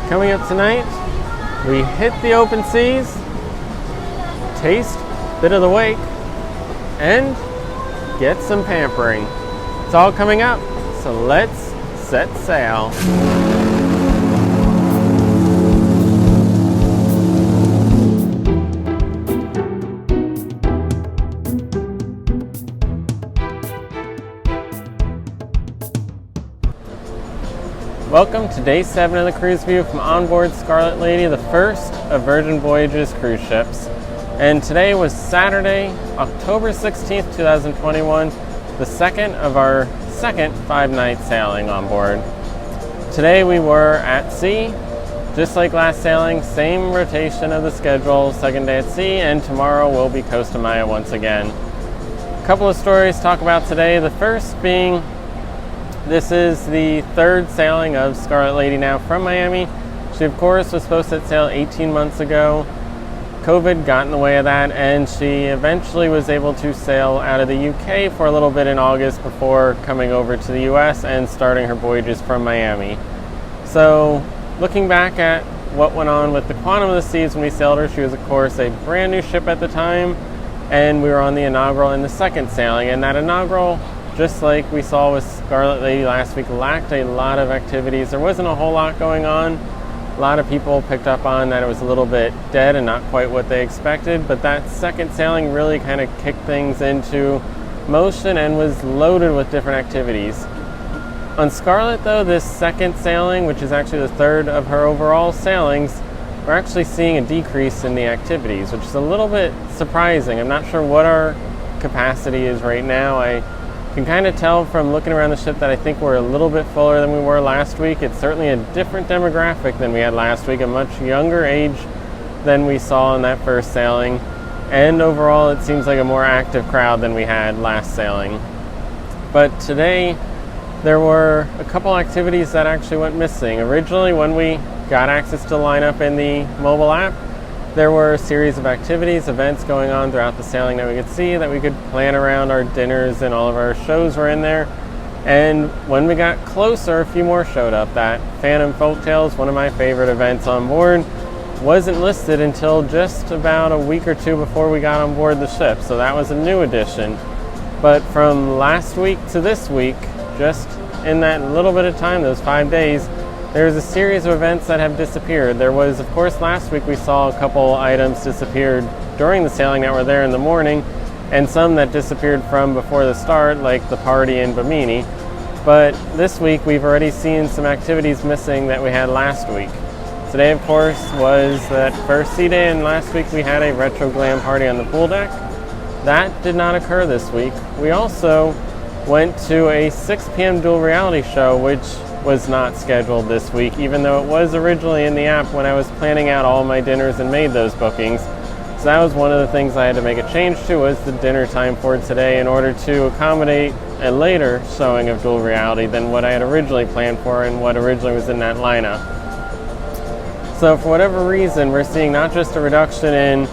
Coming up tonight, we hit the open seas, taste a bit of the wake, and get some pampering. It's all coming up, so let's set sail. Welcome to day 7 of the cruise view from onboard Scarlet Lady, the first of Virgin Voyages cruise ships. And today was Saturday, October 16th, 2021, the second of our second 5-night sailing on board. Today we were at sea, just like last sailing, same rotation of the schedule, second day at sea, and tomorrow we'll be Costa Maya once again. A couple of stories to talk about today, the first being this is the third sailing of Scarlet Lady now from Miami. She, of course, was supposed to set sail 18 months ago. COVID got in the way of that, and she eventually was able to sail out of the UK for a little bit in August before coming over to the US and starting her voyages from Miami. So, looking back at what went on with the Quantum of the Seas when we sailed her, she was, of course, a brand new ship at the time, and we were on the inaugural and the second sailing, and that inaugural, just like we saw with Scarlet Lady last week, lacked a lot of activities. There wasn't a whole lot going on. A lot of people picked up on that it was a little bit dead and not quite what they expected, but that second sailing really kind of kicked things into motion and was loaded with different activities. On Scarlet, though, this second sailing, which is actually the third of her overall sailings, we're actually seeing a decrease in the activities, which is a little bit surprising. I'm not sure what our capacity is right now. I can kind of tell from looking around the ship that I think we're a little bit fuller than we were last week. It's certainly a different demographic than we had last week, a much younger age than we saw in that first sailing. And overall, it seems like a more active crowd than we had last sailing. But today, there were a couple activities that actually went missing. Originally, when we got access to line up in the mobile app, there were a series of activities, events going on throughout the sailing that we could see, that we could plan around. Our dinners and all of our shows were in there. And when we got closer, a few more showed up. That Phantom Folktales, one of my favorite events on board, wasn't listed until just about a week or two before we got on board the ship. So that was a new addition. But from last week to this week, just in that little bit of time, those 5 days, there's a series of events that have disappeared. There was, of course, last week we saw a couple items disappeared during the sailing that were there in the morning, and some that disappeared from before the start, like the party in Bimini. But this week we've already seen some activities missing that we had last week. Today, of course, was that first sea day, and last week we had a retro glam party on the pool deck. That did not occur this week. We also went to a 6 p.m. Duel Reality show, which was not scheduled this week, even though it was originally in the app when I was planning out all my dinners and made those bookings. So that was one of the things I had to make a change to, was the dinner time for today, in order to accommodate a later showing of Duel Reality than what I had originally planned for and what originally was in that lineup. So for whatever reason, we're seeing not just a reduction in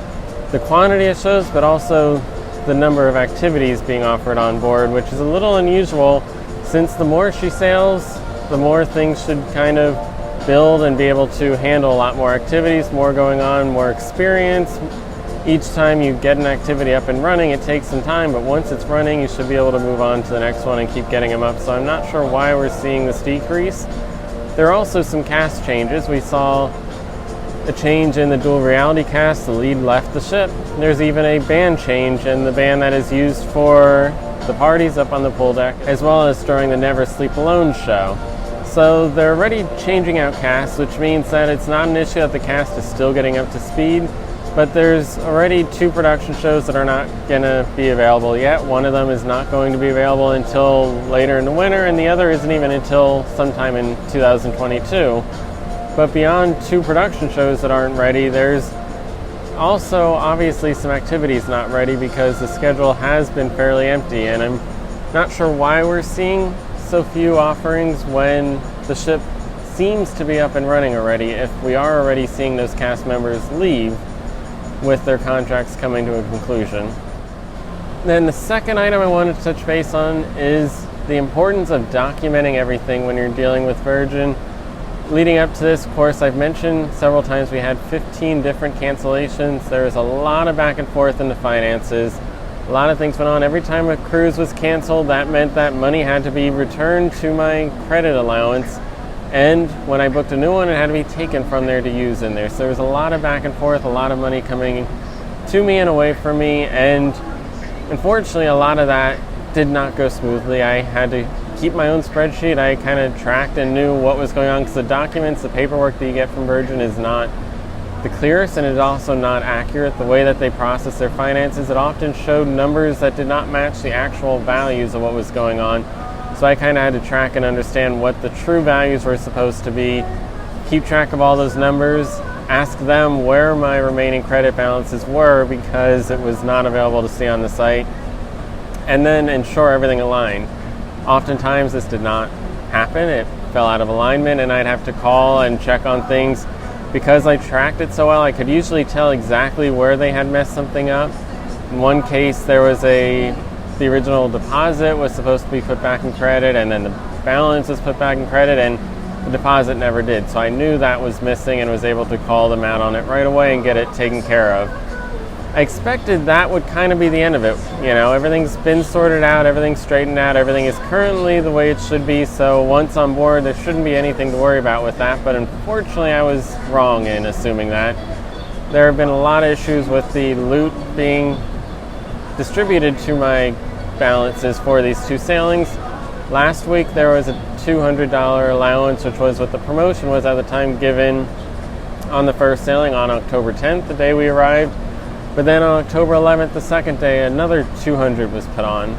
the quantity of shows, but also the number of activities being offered on board, which is a little unusual, since the more she sails, the more things should kind of build and be able to handle a lot more activities, more going on, more experience. Each time you get an activity up and running, it takes some time, but once it's running, you should be able to move on to the next one and keep getting them up. So I'm not sure why we're seeing this decrease. There are also some cast changes. We saw a change in the Duel Reality cast. The lead left the ship. There's even a band change in the band that is used for the parties up on the pool deck, as well as during the Never Sleep Alone show. So they're already changing out casts, which means that it's not an issue that the cast is still getting up to speed, but there's already 2 production shows that are not going to be available yet. One of them is not going to be available until later in the winter, and the other isn't even until sometime in 2022. But beyond 2 production shows that aren't ready, there's also obviously some activities not ready because the schedule has been fairly empty, and I'm not sure why we're seeing so few offerings when the ship seems to be up and running already, if we are already seeing those cast members leave with their contracts coming to a conclusion. Then the second item I wanted to touch base on is the importance of documenting everything when you're dealing with Virgin. leading up to this, of course, I've mentioned several times we had 15 different cancellations. There was a lot of back and forth in the finances. A lot of things went on. Every time a cruise was canceled, that meant that money had to be returned to my credit allowance. And when I booked a new one, it had to be taken from there to use in there. So there was a lot of back and forth, a lot of money coming to me and away from me. And unfortunately, a lot of that did not go smoothly. I had to keep my own spreadsheet. I kind of tracked and knew what was going on because the documents, the paperwork that you get from Virgin is not the clearest, and it's also not accurate. The way that they process their finances, it often showed numbers that did not match the actual values of what was going on. So I kind of had to track and understand what the true values were supposed to be, keep track of all those numbers, ask them where my remaining credit balances were because it was not available to see on the site, and then ensure everything aligned. Oftentimes this did not happen. It fell out of alignment and I'd have to call and check on things. Because I tracked it so well, I could usually tell exactly where they had messed something up. In one case, there was the original deposit was supposed to be put back in credit, and then the balance was put back in credit, and the deposit never did. So I knew that was missing and was able to call them out on it right away and get it taken care of. I expected that would kind of be the end of it. You know, everything's been sorted out, everything's straightened out, everything is currently the way it should be. So once on board, there shouldn't be anything to worry about with that. But unfortunately, I was wrong in assuming that. There have been a lot of issues with the loot being distributed to my balances for these two sailings. Last week, there was a $200 allowance, which was what the promotion was at the time given on the first sailing on October 10th, the day we arrived. But then on October 11th, the second day, another $200 was put on,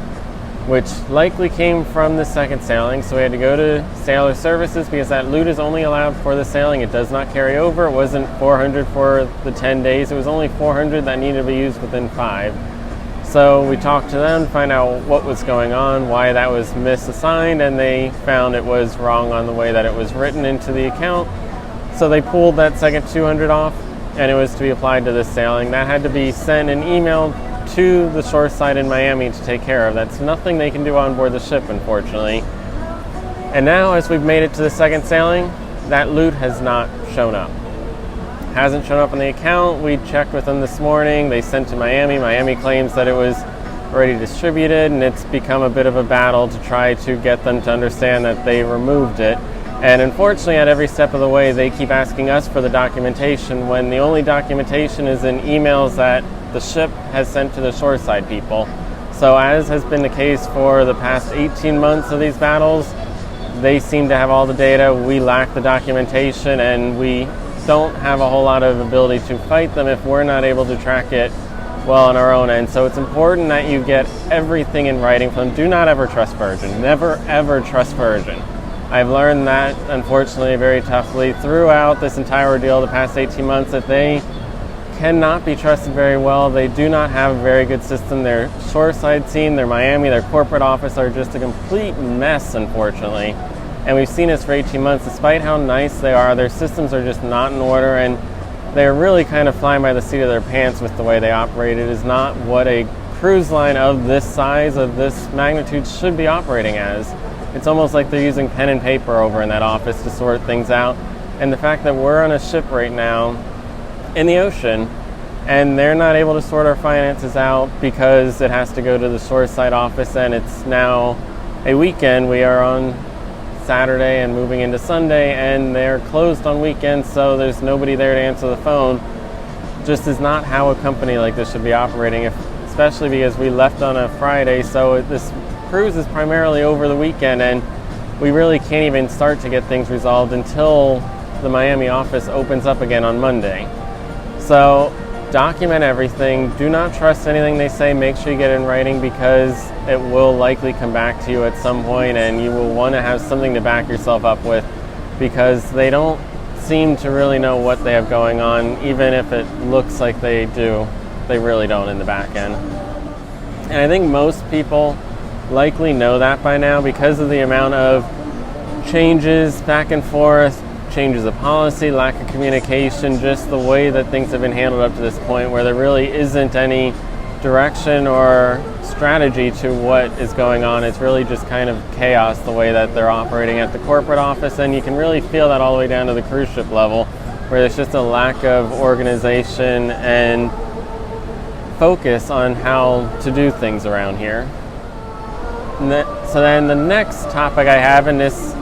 which likely came from the second sailing. So we had to go to sailor services because that loot is only allowed for the sailing. It does not carry over. It wasn't $400 for the 10 days. It was only $400 that needed to be used within 5. So we talked to them to find out what was going on, why that was misassigned, and they found it was wrong on the way that it was written into the account. So they pulled that second $200 off, and it was to be applied to this sailing. That had to be sent an email to the shore side in Miami to take care of. That's nothing they can do on board the ship, unfortunately. And now, as we've made it to the second sailing, that loot has not shown up. Hasn't shown up on the account. We checked with them this morning. They sent to Miami. Miami claims that it was already distributed, and it's become a bit of a battle to try to get them to understand that they removed it. And unfortunately, at every step of the way, they keep asking us for the documentation when the only documentation is in emails that the ship has sent to the shoreside people. So as has been the case for the past 18 months of these battles, they seem to have all the data. We lack the documentation, and we don't have a whole lot of ability to fight them if we're not able to track it well on our own end. So it's important that you get everything in writing from them. Do not ever trust Virgin. Never, ever trust Virgin. I've learned that, unfortunately, very toughly throughout this entire ordeal the past 18 months, that they cannot be trusted very well. They do not have a very good system. Their shoreside team, their Miami, their corporate office are just a complete mess, unfortunately. And we've seen this for 18 months. Despite how nice they are, their systems are just not in order, and they're really kind of flying by the seat of their pants with the way they operate. It is not what a cruise line of this size, of this magnitude, should be operating as. It's almost like they're using pen and paper over in that office to sort things out. And the fact that we're on a ship right now in the ocean and they're not able to sort our finances out because it has to go to the shoreside office, and it's now a weekend. We are on Saturday and moving into Sunday, and they're closed on weekends, so there's nobody there to answer the phone. Just is not how a company like this should be operating, especially because we left on a Friday, so this cruise is primarily over the weekend, and we really can't even start to get things resolved until the Miami office opens up again on Monday. So document everything. Do not trust anything they say. Make sure you get it in writing, because it will likely come back to you at some point, and you will want to have something to back yourself up with, because they don't seem to really know what they have going on. Even if it looks like they do, they really don't in the back end. And I think most people likely know that by now because of the amount of changes back and forth, changes of policy, lack of communication, just the way that things have been handled up to this point, where there really isn't any direction or strategy to what is going on. It's really just kind of chaos the way that they're operating at the corporate office, and you can really feel that all the way down to the cruise ship level, where there's just a lack of organization and focus on how to do things around here. So then the next topic I have, and this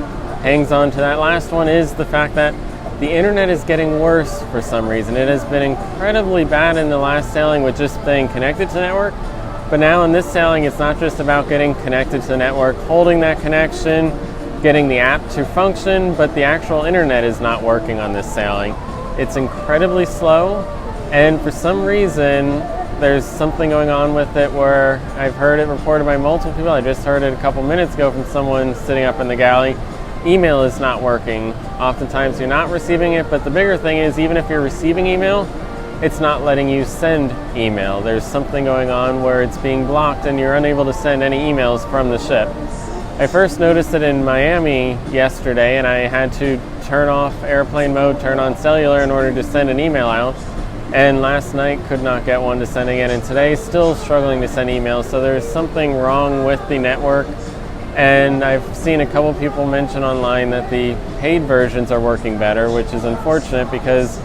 hangs on to that last one, is the fact that the internet is getting worse for some reason. It has been incredibly bad in the last sailing with just staying connected to the network, but now in this sailing it's not just about getting connected to the network, holding that connection, getting the app to function, but the actual internet is not working on this sailing. It's incredibly slow, and for some reason there's something going on with it where I've heard it reported by multiple people. I just heard it a couple minutes ago from someone sitting up in the galley. Email is not working. Oftentimes you're not receiving it, but the bigger thing is, even if you're receiving email, it's not letting you send email. There's something going on where it's being blocked and you're unable to send any emails from the ship. I first noticed it in Miami yesterday, and I had to turn off airplane mode, turn on cellular in order to send an email out. And last night could not get one to send again, and today still struggling to send emails. So there's something wrong with the network. And I've seen a couple people mention online that the paid versions are working better, which is unfortunate because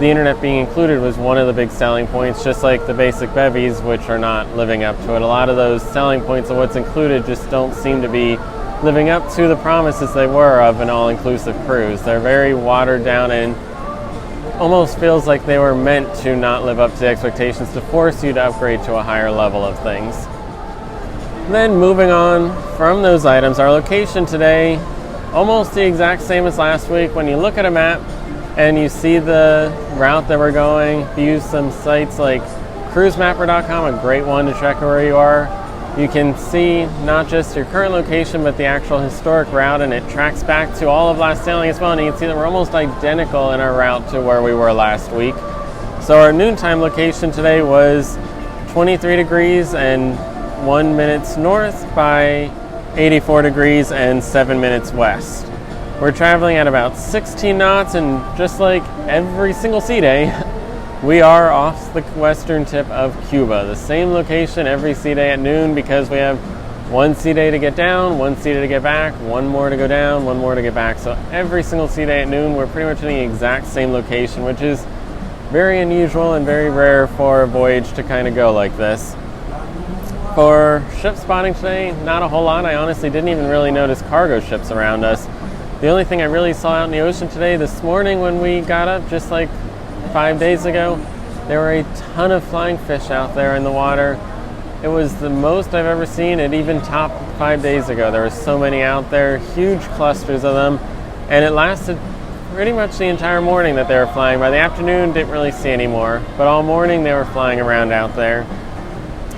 the internet being included was one of the big selling points, just like the basic bevies, which are not living up to it. A lot of those selling points of what's included just don't seem to be living up to the promises they were of an all-inclusive cruise. They're very watered down and almost feels like they were meant to not live up to the expectations, to force you to upgrade to a higher level of things. Then moving on from those items, our location today, almost the exact same as last week. When you look at a map and you see the route that we're going, use some sites like cruisemapper.com, a great one to check where you are. You can see not just your current location, but the actual historic route, and it tracks back to all of last sailing as well. And you can see that we're almost identical in our route to where we were last week. So our noontime location today was 23 degrees and 1 minute north by 84 degrees and 7 minutes west. We're traveling at about 16 knots, and just like every single sea day, we are off the western tip of Cuba. The same location every sea day at noon, because we have one sea day to get down, one sea day to get back, one more to go down, one more to get back. So every single sea day at noon, we're pretty much in the exact same location, which is very unusual and very rare for a voyage to kind of go like this. For ship spotting today, not a whole lot. I honestly didn't even really notice cargo ships around us. The only thing I really saw out in the ocean today, this morning when we got up, just like 5 days ago, there were a ton of flying fish out there in the water. It was the most I've ever seen. It even topped 5 days ago. There were so many out there, huge clusters of them, and it lasted pretty much the entire morning that they were flying. By the afternoon, didn't really see any more, but all morning they were flying around out there.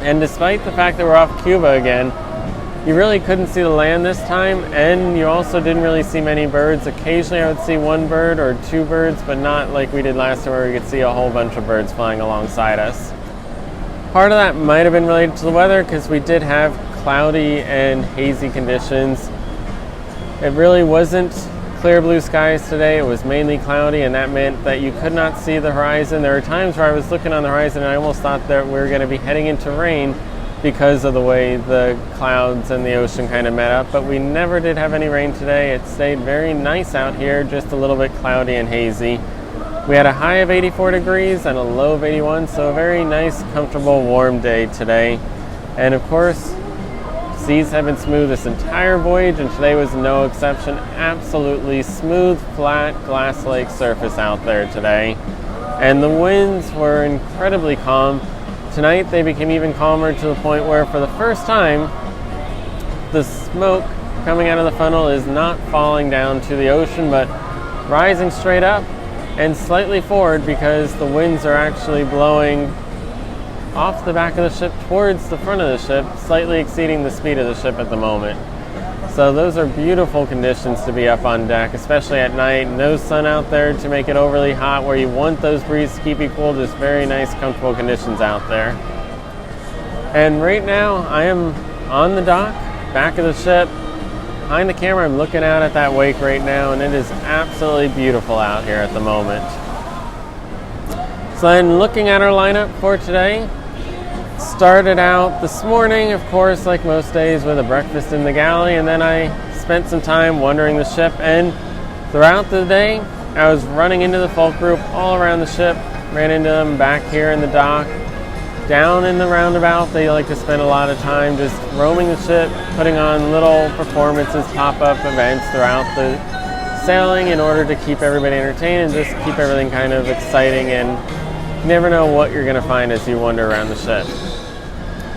And despite the fact that we're off Cuba again, you really couldn't see the land this time, and you also didn't really see many birds. Occasionally I would see one bird or two birds, but not like we did last time where we could see a whole bunch of birds flying alongside us. Part of that might have been related to the weather, because we did have cloudy and hazy conditions. It really wasn't clear blue skies today. It was mainly cloudy, and that meant that you could not see the horizon. There were times where I was looking on the horizon and I almost thought that we were going to be heading into rain because of the way the clouds and the ocean kind of met up, but we never did have any rain today. It stayed very nice out here, just a little bit cloudy and hazy. We had a high of 84 degrees and a low of 81, so a very nice, comfortable, warm day today. And of course, seas have been smooth this entire voyage, and today was no exception. Absolutely smooth, flat, glass-like surface out there today. And the winds were incredibly calm. Tonight they became even calmer, to the point where for the first time, the smoke coming out of the funnel is not falling down to the ocean, but rising straight up and slightly forward, because the winds are actually blowing off the back of the ship towards the front of the ship, slightly exceeding the speed of the ship at the moment. So those are beautiful conditions to be up on deck, especially at night. No sun out there to make it overly hot where you want those breezes to keep you cool. Just very nice, comfortable conditions out there. And right now I am on the dock, back of the ship. Behind the camera, I'm looking out at that wake right now, and it is absolutely beautiful out here at the moment. So then, looking at our lineup for today, Started out this morning, of course, like most days, with a breakfast in the galley, and then I spent some time wandering the ship, and throughout the day I was running into the folk group all around the ship. Ran into them back here in the dock. Down in the roundabout, they like to spend a lot of time just roaming the ship, putting on little performances, pop-up events throughout the sailing in order to keep everybody entertained and just keep everything kind of exciting, and you never know what you're going to find as you wander around the ship.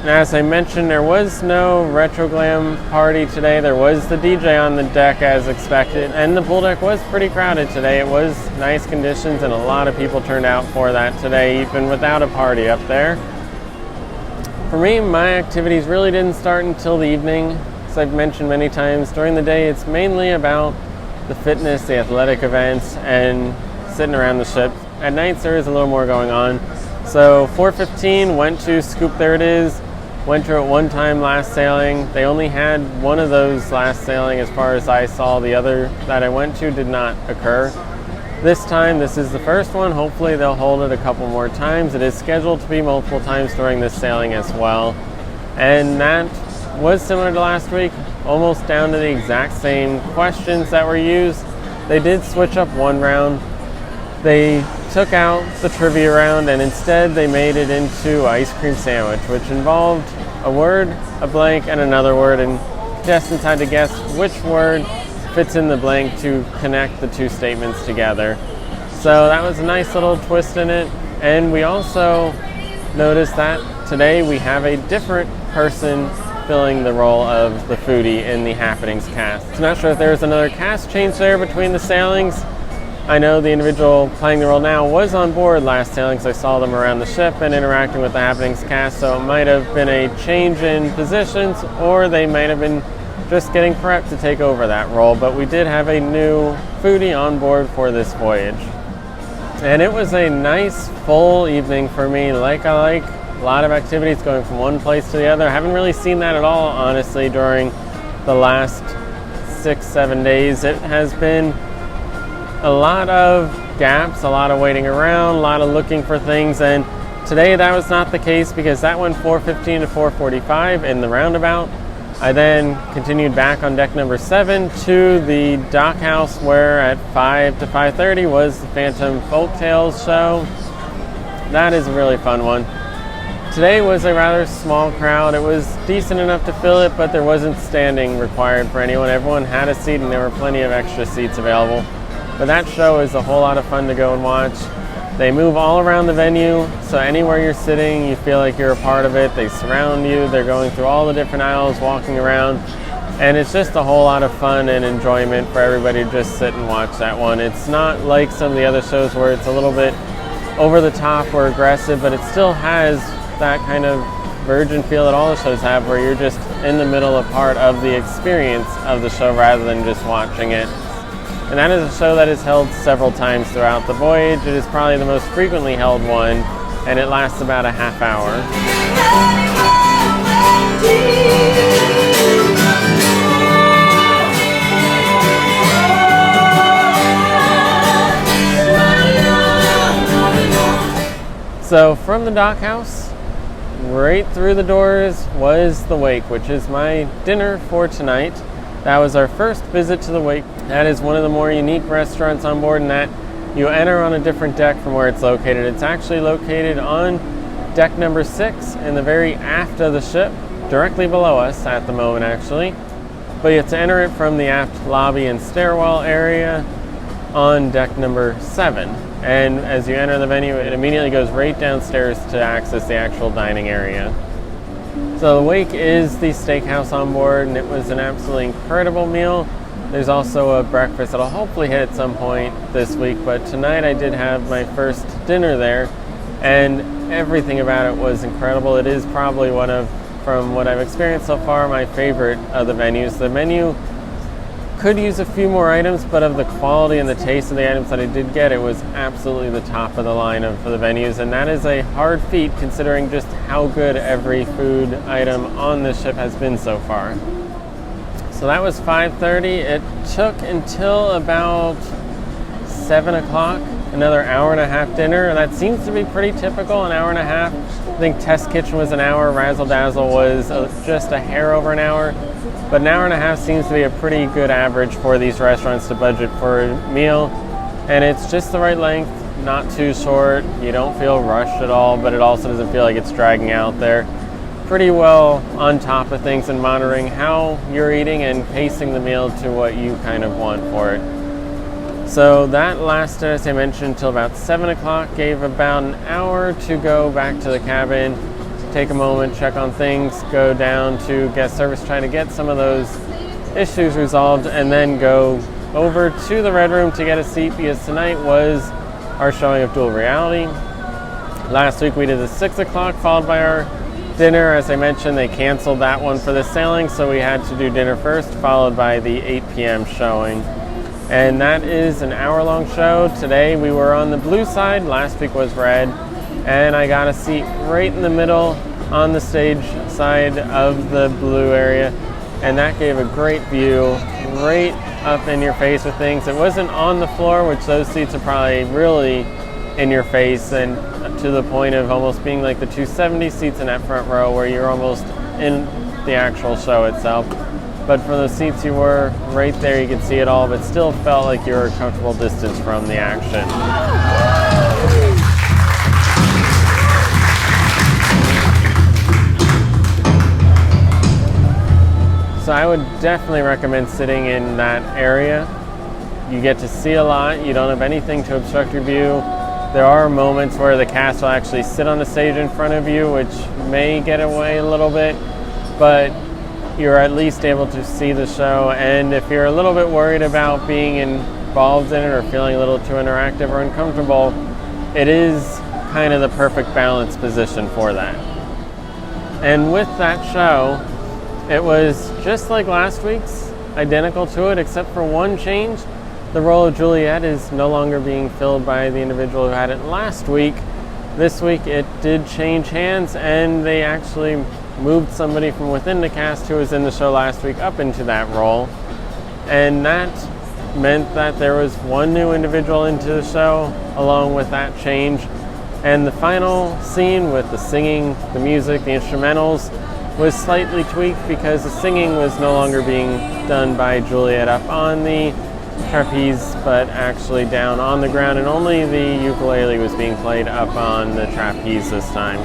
And as I mentioned, there was no retro glam party today. There was the DJ on the deck as expected, and the pool deck was pretty crowded today. It was nice conditions and a lot of people turned out for that today, even without a party up there. For me, my activities really didn't start until the evening. As I've mentioned many times, during the day it's mainly about the fitness, the athletic events, and sitting around the ship. At nights there is a little more going on. So 4:15, went to Scoop There It Is. Went to it one time last sailing. They only had one of those last sailing as far as I saw. The other that I went to did not occur. This time, this is the first one. Hopefully they'll hold it a couple more times. It is scheduled to be multiple times during this sailing as well. And that was similar to last week, almost down to the exact same questions that were used. They did switch up one round. They took out the trivia round and instead they made it into ice cream sandwich, which involved a word, a blank, and another word, and contestants had to guess which word fits in the blank to connect the two statements together. So that was a nice little twist in it. And we also noticed that today we have a different person filling the role of the foodie in the Happenings cast. I'm not sure if there was another cast change there between the sailings. I know the individual playing the role now was on board last sailing, so I saw them around the ship and interacting with the Happenings cast, so it might have been a change in positions, or they might have been just getting prepped to take over that role. But we did have a new foodie on board for this voyage. And it was a nice full evening for me, like I like. A lot of activities going from one place to the other. I haven't really seen that at all, honestly, during the last 6-7 days. It has been a lot of gaps, a lot of waiting around, a lot of looking for things, and today that was not the case because that went 4:15 to 4:45 in the roundabout. I then continued back on deck number 7 to the dock house, where at 5 to 5:30 was the Phantom Folktales show. That is a really fun one. Today was a rather small crowd. It was decent enough to fill it, but there wasn't standing required for anyone. Everyone had a seat and there were plenty of extra seats available. But that show is a whole lot of fun to go and watch. They move all around the venue, so anywhere you're sitting, you feel like you're a part of it. They surround you, they're going through all the different aisles, walking around, and it's just a whole lot of fun and enjoyment for everybody to just sit and watch that one. It's not like some of the other shows where it's a little bit over the top or aggressive, but it still has that kind of virgin feel that all the shows have, where you're just in the middle, a part of the experience of the show rather than just watching it. And that is a show that is held several times throughout the voyage. It is probably the most frequently held one, and it lasts about a half hour. So from the dock house, right through the doors was the Wake, which is my dinner for tonight. That was our first visit to the Wake. That is one of the more unique restaurants on board in that you enter on a different deck from where it's located. It's actually located on deck number 6 in the very aft of the ship, directly below us at the moment actually. But you have to enter it from the aft lobby and stairwell area on deck number 7. And as you enter the venue, it immediately goes right downstairs to access the actual dining area. So the Wake is the steakhouse on board, and it was an absolutely incredible meal. There's also a breakfast that I'll hopefully hit at some point this week, but tonight I did have my first dinner there, and everything about it was incredible. It is probably one of, from what I've experienced so far, my favorite of the venues. The menu could use a few more items, but of the quality and the taste of the items that I did get, it was absolutely the top of the line of the venues, and that is a hard feat considering just how good every food item on this ship has been so far. So that was 5:30. It took until about 7 o'clock another hour-and-a-half dinner. That seems to be pretty typical, an hour and a half. I think Test Kitchen was an hour, Razzle Dazzle was just a hair over an hour. But an hour and a half seems to be a pretty good average for these restaurants to budget for a meal. And it's just the right length, not too short. You don't feel rushed at all, but it also doesn't feel like it's dragging out there. Pretty well on top of things and monitoring how you're eating and pacing the meal to what you kind of want for it. So that lasted, as I mentioned, until about 7 o'clock, gave about an hour to go back to the cabin, take a moment, check on things, go down to guest service, try to get some of those issues resolved, and then go over to the Red Room to get a seat, because tonight was our showing of Duel Reality. Last week we did the 6 o'clock, followed by our dinner. As I mentioned, they canceled that one for the sailing, so we had to do dinner first, followed by the 8 p.m. showing. And that is an hour-long show. Today we were on the blue side, last week was red, and I got a seat right in the middle on the stage side of the blue area, and that gave a great view, right up in your face with things. It wasn't on the floor, which those seats are probably really in your face, and to the point of almost being like the 270 seats in that front row where you're almost in the actual show itself. But for the seats you were right there, you could see it all, but still felt like you were a comfortable distance from the action. So I would definitely recommend sitting in that area. You get to see a lot, you don't have anything to obstruct your view. There are moments where the cast will actually sit on the stage in front of you, which may get away a little bit, but you're at least able to see the show. And if you're a little bit worried about being involved in it or feeling a little too interactive or uncomfortable, it is kind of the perfect balance position for that. And with that show, it was just like last week's, identical to it, except for one change. The role of Juliet is no longer being filled by the individual who had it last week. This week it did change hands, and they actually moved somebody from within the cast who was in the show last week up into that role. And that meant that there was one new individual into the show along with that change. And the final scene with the singing, the music, the instrumentals was slightly tweaked because the singing was no longer being done by Juliet up on the trapeze, but actually down on the ground, and only the ukulele was being played up on the trapeze this time.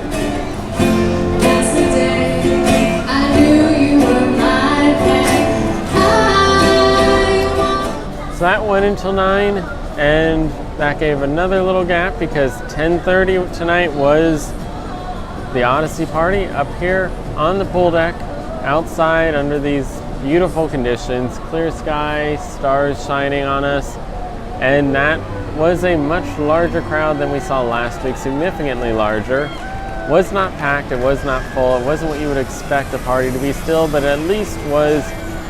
So that went until 9, and that gave another little gap because 10:30 tonight was the Odyssey party up here on the pool deck, outside under these beautiful conditions, clear sky, stars shining on us, and that was a much larger crowd than we saw last week, significantly larger. Was not packed, it was not full, it wasn't what you would expect a party to be still, but at least was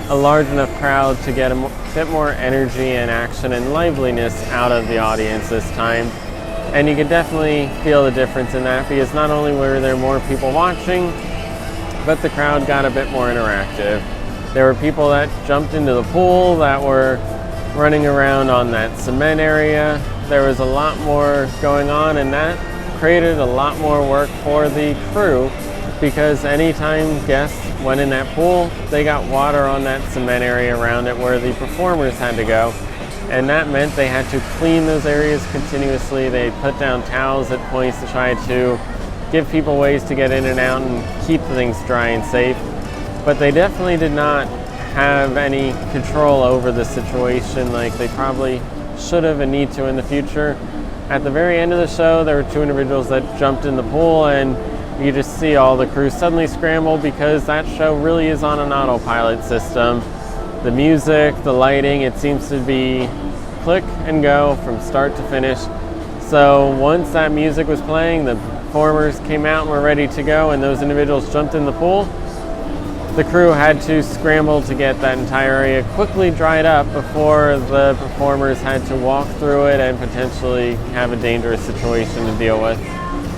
a large enough crowd to get a bit more energy and action and liveliness out of the audience this time. And you could definitely feel the difference in that, because not only were there more people watching, but the crowd got a bit more interactive. There were people that jumped into the pool, that were running around on that cement area. There was a lot more going on, and that created a lot more work for the crew, because anytime guests went in that pool, they got water on that cement area around it where the performers had to go. And that meant they had to clean those areas continuously. They put down towels at points to try to give people ways to get in and out and keep things dry and safe. But they definitely did not have any control over the situation like they probably should have and need to in the future. At the very end of the show, there were two individuals that jumped in the pool, and you just see all the crew suddenly scramble because that show really is on an autopilot system. The music, the lighting, it seems to be click and go from start to finish. So once that music was playing, the performers came out and were ready to go, and those individuals jumped in the pool. The crew had to scramble to get that entire area quickly dried up before the performers had to walk through it and potentially have a dangerous situation to deal with.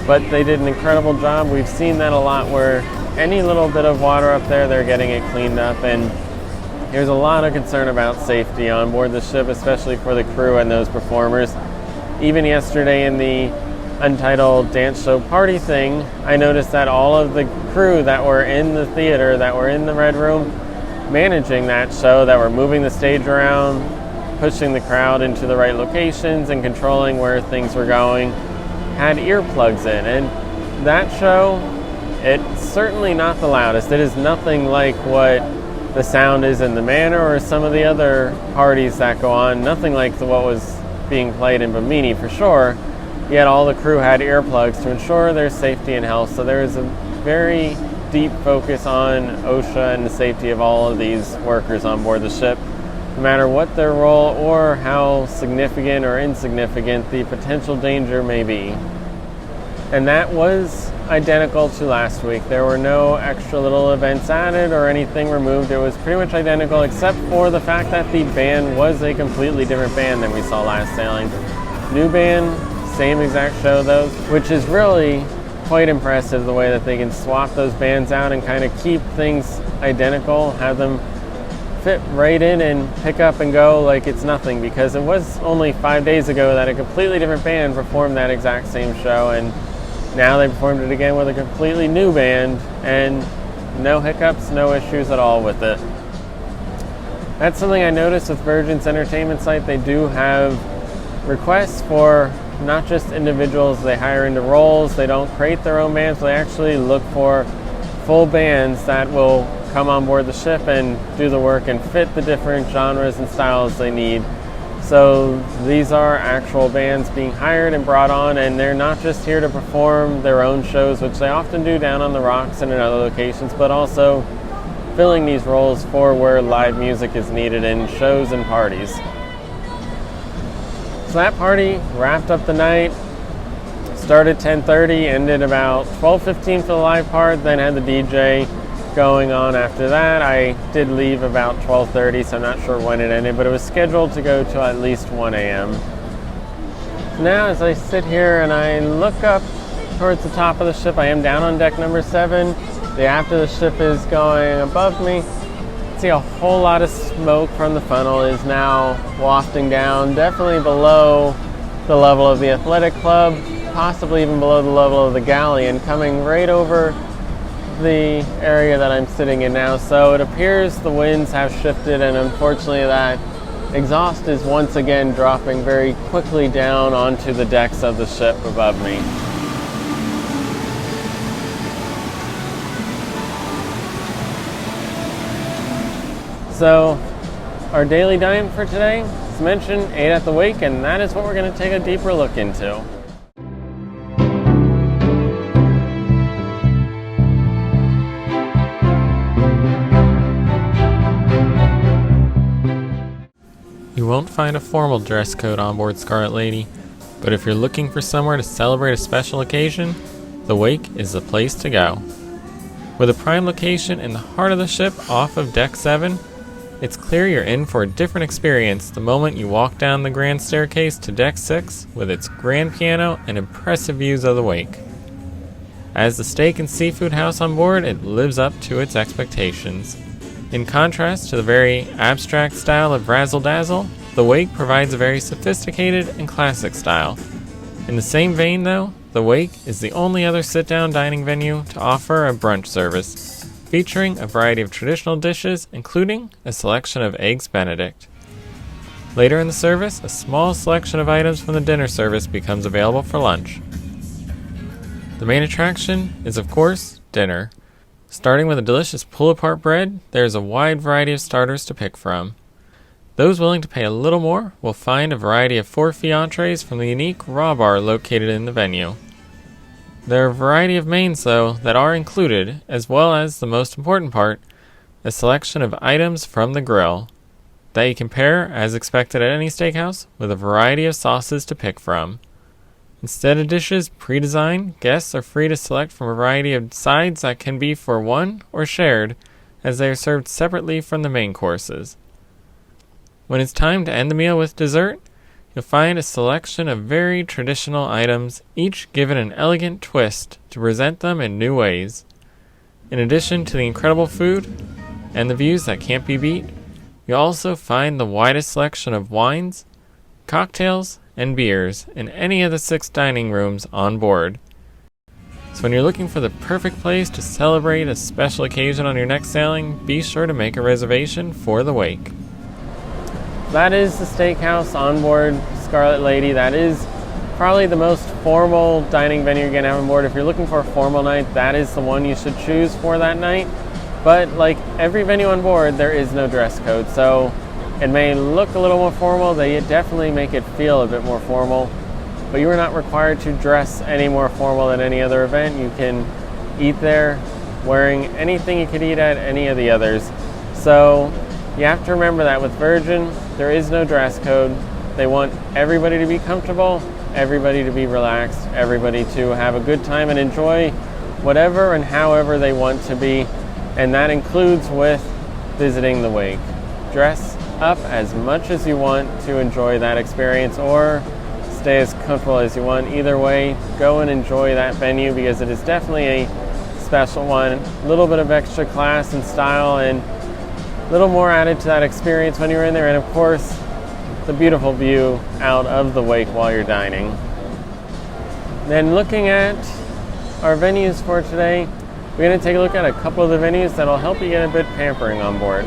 But they did an incredible job. We've seen that a lot where any little bit of water up there, they're getting it cleaned up. And there's a lot of concern about safety on board the ship, especially for the crew and those performers. even yesterday in the Untitled Dance Show Party thing, I noticed that all of the crew that were in the theater, that were in the Red Room, managing that show, that were moving the stage around, pushing the crowd into the right locations and controlling where things were going, had earplugs in. And that show, it's certainly not the loudest. It is nothing like what the sound is in the Manor or some of the other parties that go on. Nothing like what was being played in Bimini for sure. Yet all the crew had earplugs to ensure their safety and health. So there is a very deep focus on OSHA and the safety of all of these workers on board the ship, no matter what their role or how significant or insignificant the potential danger may be. And that was identical to last week. There were no extra little events added or anything removed. It was pretty much identical, except for the fact that the band was a completely different band than we saw last sailing. New band, same exact show though, which is really quite impressive, the way that they can swap those bands out and kind of keep things identical, have them fit right in and pick up and go like it's nothing, because it was only 5 days ago that a completely different band performed that exact same show, and now they performed it again with a completely new band, and no hiccups, no issues at all with it. That's something I noticed with Virgin's entertainment site. They do have requests for not just individuals they hire into roles. They don't create their own bands, but they actually look for full bands that will come on board the ship and do the work and fit the different genres and styles they need. So these are actual bands being hired and brought on, and they're not just here to perform their own shows, which they often do down on the rocks and in other locations, but also filling these roles for where live music is needed in shows and parties. So that party wrapped up the night, started 10:30, ended about 12:15 for the live part, then had the DJ going on after that. I did leave about 12:30, so I'm not sure when it ended, but it was scheduled to go to at least 1 a.m. Now as I sit here and I look up towards the top of the ship, I am down on deck number 7. The aft of the ship is going above me. I see a whole lot of smoke from the funnel is now wafting down, definitely below the level of the athletic club, possibly even below the level of the galley, and coming right over the area that I'm sitting in now. So it appears the winds have shifted, and unfortunately that exhaust is once again dropping very quickly down onto the decks of the ship above me. So our daily dine for today, as mentioned, ate at the wake, and that is what we're going to take a deeper look into. You won't find a formal dress code on board Scarlet Lady, but if you're looking for somewhere to celebrate a special occasion, the wake is the place to go. With a prime location in the heart of the ship off of Deck 7, it's clear you're in for a different experience the moment you walk down the grand staircase to Deck 6 with its grand piano and impressive views of the wake. As the steak and seafood house on board, it lives up to its expectations. In contrast to the very abstract style of Razzle Dazzle, the wake provides a very sophisticated and classic style. In the same vein though, the wake is the only other sit-down dining venue to offer a brunch service, featuring a variety of traditional dishes, including a selection of Eggs Benedict. Later in the service, a small selection of items from the dinner service becomes available for lunch. The main attraction is, of course, dinner. Starting with a delicious pull-apart bread, there is a wide variety of starters to pick from. Those willing to pay a little more will find a variety of forfeit entrees from the unique raw bar located in the venue. There are a variety of mains, though, that are included, as well as the most important part, a selection of items from the grill that you can pair, as expected at any steakhouse, with a variety of sauces to pick from. Instead of dishes pre-designed, guests are free to select from a variety of sides that can be for one or shared, as they are served separately from the main courses. When it's time to end the meal with dessert, you'll find a selection of very traditional items, each given an elegant twist to present them in new ways. In addition to the incredible food and the views that can't be beat, you'll also find the widest selection of wines, cocktails, and beers in any of the 6 dining rooms on board. So when you're looking for the perfect place to celebrate a special occasion on your next sailing, be sure to make a reservation for the wake. That is the steakhouse on board Scarlet Lady. That is probably the most formal dining venue you're going to have on board. If you're looking for a formal night, that is the one you should choose for that night. But like every venue on board, there is no dress code. So it may look a little more formal. They definitely make it feel a bit more formal. But you are not required to dress any more formal than any other event. You can eat there wearing anything you could eat at any of the others. So you have to remember that with Virgin, there is no dress code. They want everybody to be comfortable, everybody to be relaxed, everybody to have a good time and enjoy whatever and however they want to be. And that includes with visiting the wake. Dress up as much as you want to enjoy that experience, or stay as comfortable as you want. Either way, go and enjoy that venue because it is definitely a special one. A little bit of extra class and style and a little more added to that experience when you're in there. And of course, the beautiful view out of the wake while you're dining. Then looking at our venues for today, we're going to take a look at a couple of the venues that'll help you get a bit pampering on board.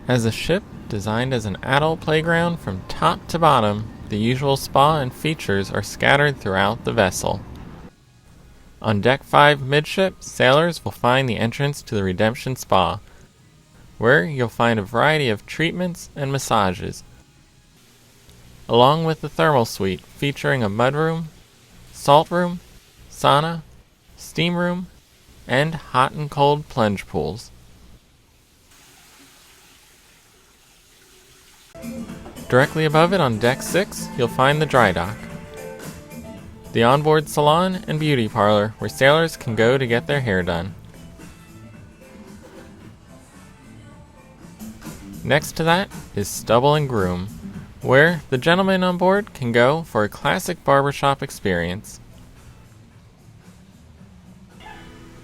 As a ship designed as an adult playground from top to bottom, the usual spa and features are scattered throughout the vessel. On Deck 5 midship, sailors will find the entrance to the Redemption Spa, where you'll find a variety of treatments and massages, along with the thermal suite featuring a mudroom, salt room, sauna, steam room, and hot and cold plunge pools. Directly above it on Deck 6, you'll find the dry dock, the onboard salon and beauty parlor where sailors can go to get their hair done. Next to that is Stubble and Groom, where the gentlemen on board can go for a classic barbershop experience.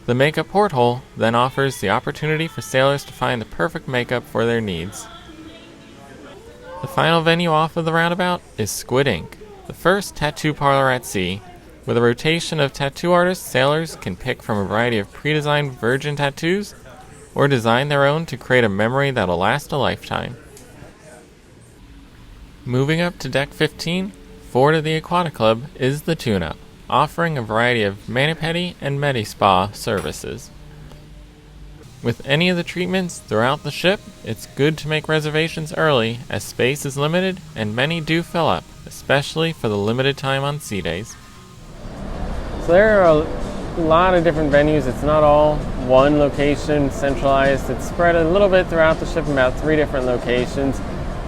The makeup porthole then offers the opportunity for sailors to find the perfect makeup for their needs. The final venue off of the roundabout is Squid Ink, the first tattoo parlor at sea. With a rotation of tattoo artists, sailors can pick from a variety of pre-designed Virgin tattoos or design their own to create a memory that'll last a lifetime. Moving up to Deck 15, forward of the Aquatic Club is the Tune-Up, offering a variety of mani-pedi and medi-spa services. With any of the treatments throughout the ship, it's good to make reservations early as space is limited and many do fill up, especially for the limited time on sea days. So there are a lot of different venues. It's not all one location centralized. It's spread a little bit throughout the ship in about 3 different locations.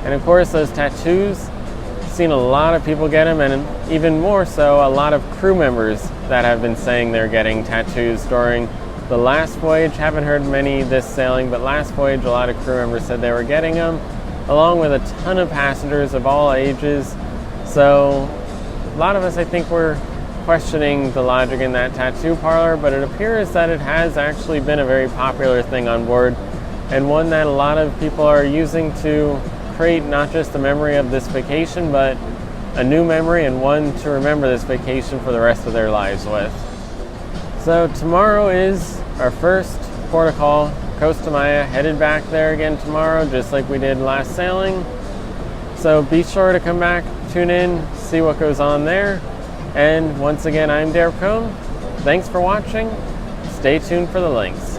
And of course those tattoos, I've seen a lot of people get them, and even more so a lot of crew members that have been saying they're getting tattoos during the last voyage. Haven't heard many this sailing, but last voyage a lot of crew members said they were getting them, along with a ton of passengers of all ages. So a lot of us, I think, were questioning the logic in that tattoo parlor, but it appears that it has actually been a very popular thing on board, and one that a lot of people are using to create not just the memory of this vacation, but a new memory and one to remember this vacation for the rest of their lives with. So tomorrow is our first port of call, Costa Maya, headed back there again tomorrow, just like we did last sailing. So be sure to come back, tune in, see what goes on there. And once again, I'm Picone. Thanks for watching. Stay tuned for the links.